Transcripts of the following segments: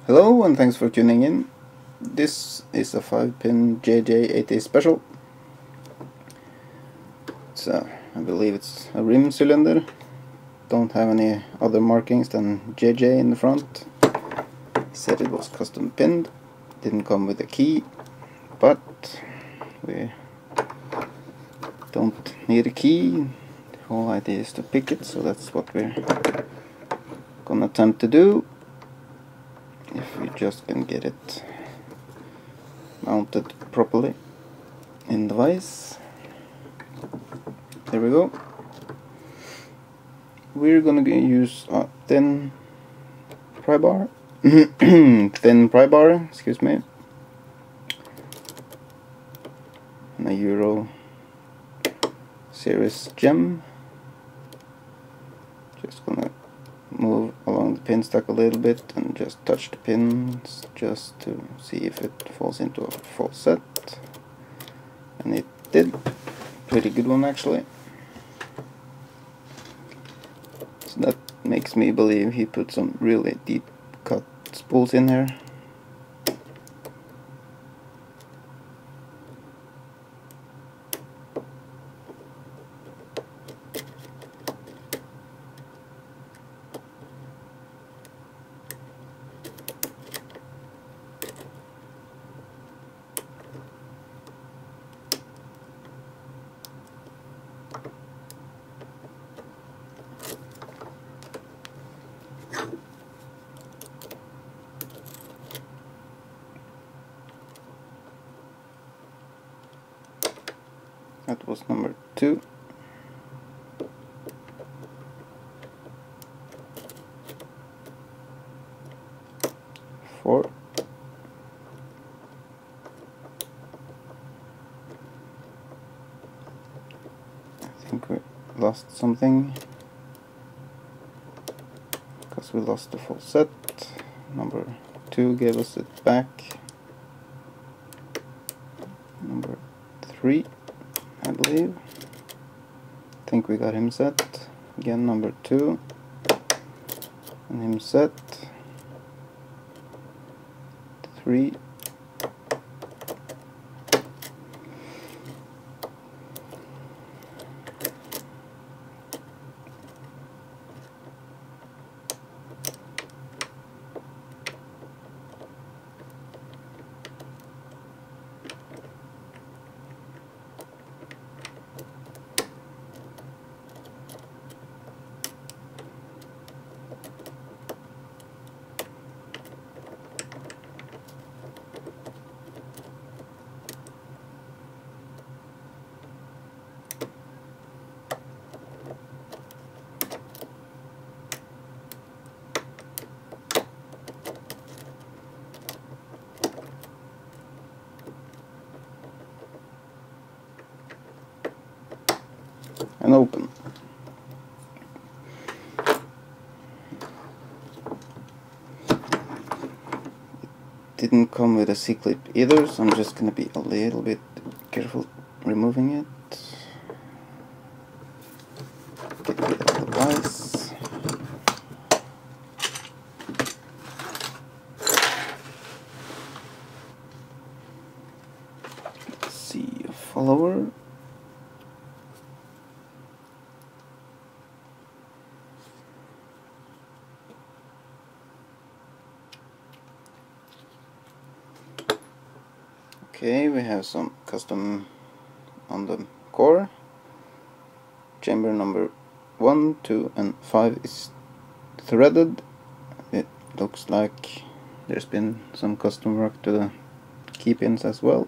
Hello and thanks for tuning in. This is a 5-pin JJ80 special. I believe it's a rim cylinder. Don't have any other markings than JJ in the front. Said it was custom pinned. Didn't come with a key, but we don't need a key. The whole idea is to pick it, so that's what we're gonna attempt to do. If we just can get it mounted properly in the vise. There we go. We're gonna use a thin pry bar, excuse me, and a Euro series gem. Just gonna move along the pin stack a little bit and just touch the pins just to see if it falls into a full set, and it did. Pretty good one actually. So that makes me believe he put some really deep cut spools in here. That was number 2. Four. I think we lost something because we lost the full set. Number 2 gave us it back. Number 3, I believe. I think we got him set. Again, number 2. And him set. 3. And open. It didn't come with a C-clip either, so I'm just gonna be a little bit careful removing it. Get rid of the vise. Let's see, a follower. Okay, we have some custom on the core. Chamber number 1, 2 and 5 is threaded. It looks like there's been some custom work to the key pins as well.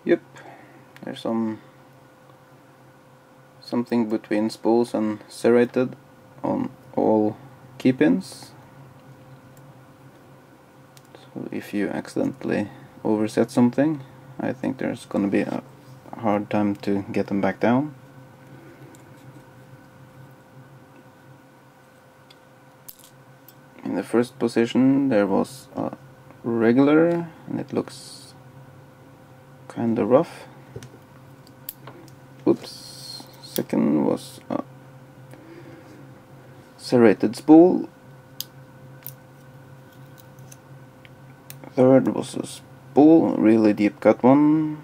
Yep, there's something between spools and serrated on all key pins. So if you accidentally overset something, I think there's gonna be a hard time to get them back down. In the first position there was a regular, and it looks kinda rough. Oops. Second was a serrated spool. Third was a spool, really deep cut one.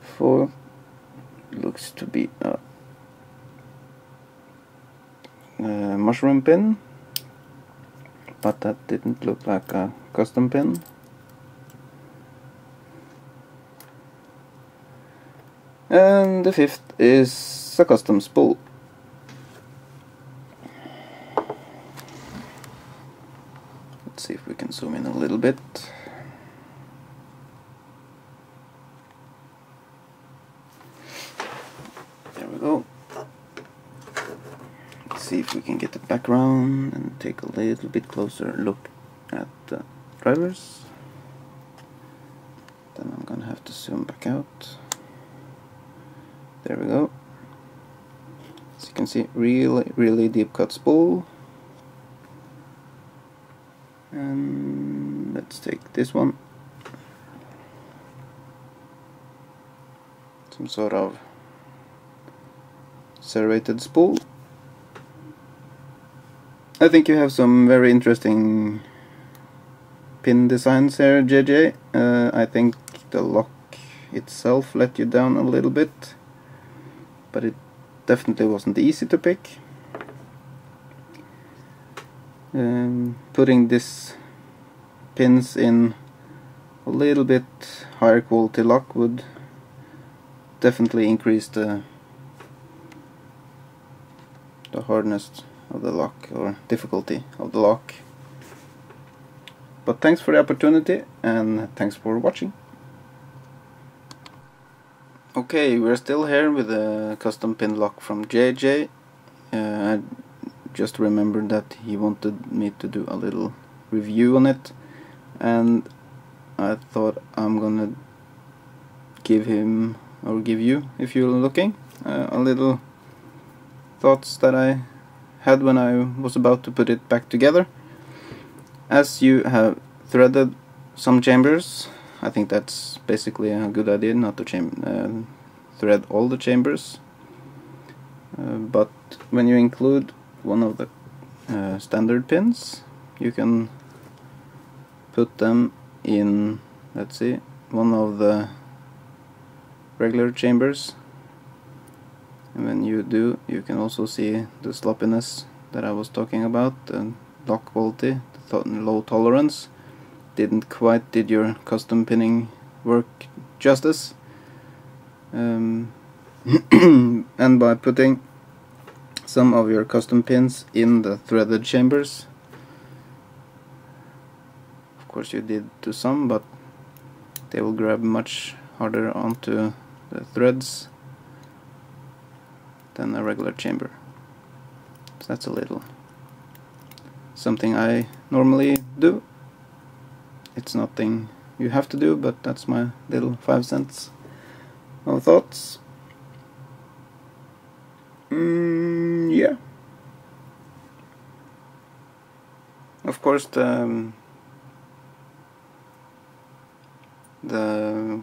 Fourth looks to be a mushroom pin, but that didn't look like a custom pin. And the fifth is a custom spool. Let's see if we can zoom in a little bit. There we go. Let's see if we can get the background and take a little bit closer look at the drivers. Then I'm gonna have to zoom back out. There we go. As you can see, really deep cut spool. And let's take this one. Some sort of serrated spool. I think you have some very interesting pin designs here, JJ. I think the lock itself let you down a little bit, but it definitely wasn't easy to pick. Putting these pins in a little bit higher quality lock would definitely increase the hardness of the lock, or difficulty of the lock. But thanks for the opportunity, and thanks for watching. Okay, we're still here with a custom pin lock from JJ. I just remembered that he wanted me to do a little review on it, and I thought I'm gonna give him, or give you, if you're looking, a little thoughts that I had when I was about to put it back together. As you have threaded some chambers, I think that's basically a good idea, not to thread all the chambers. But when you include one of the standard pins, you can put them in, let's see, one of the regular chambers. And when you do, you can also see the sloppiness that I was talking about, the lock quality, the low tolerance. Didn't quite did your custom pinning work justice. And by putting some of your custom pins in the threaded chambers, of course you did to some, but they will grab much harder onto the threads than a regular chamber. So that's a little something I normally do. It's nothing you have to do, but that's my little 5 cents of thoughts. Yeah. Of course, the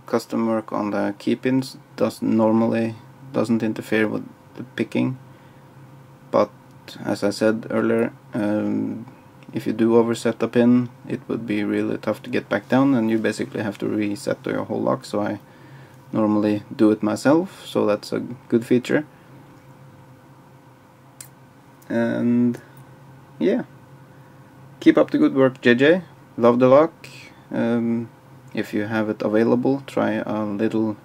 custom work on the key pins doesn't interfere with the picking, but as I said earlier, if you do overset a pin, it would be really tough to get back down, and you basically have to reset your whole lock. So I normally do it myself, so that's a good feature. And yeah, keep up the good work, JJ. Love the lock. If you have it available, try a little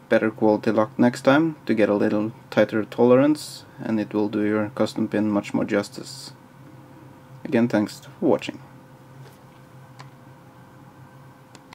better quality lock next time to get a little tighter tolerance, and it will do your custom pin much more justice. Again, thanks for watching.